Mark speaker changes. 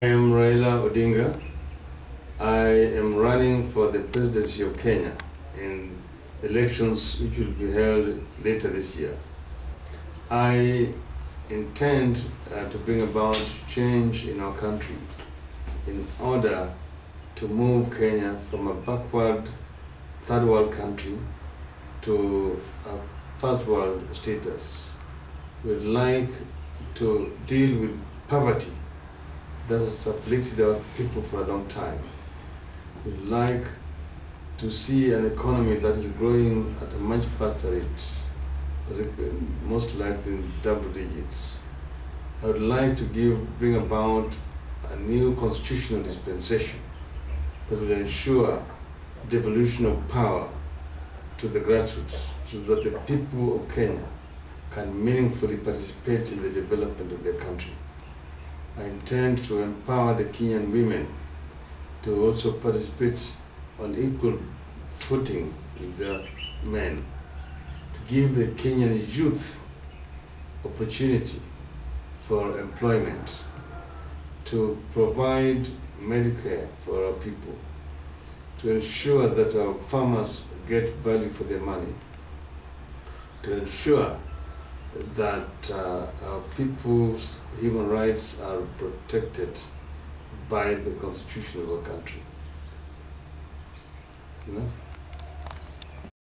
Speaker 1: I am Raila Odinga. I am running for the presidency of Kenya in elections which will be held later this year. I intend to bring about change in our country in order to move Kenya from a backward third world country to a first world status. We'd like to deal with poverty that has afflicted our people for a long time. We'd like to see an economy that is growing at a much faster rate, most likely in double digits. I would like to bring about a new constitutional dispensation that will ensure devolution of power to the grassroots so that the people of Kenya can meaningfully participate in the development of their country. I intend to empower the Kenyan women to also participate on equal footing with their men, to give the Kenyan youth opportunity for employment, to provide Medicare for our people, to ensure that our farmers get value for their money, to ensure that our people's human rights are protected by the constitution of our country. Enough?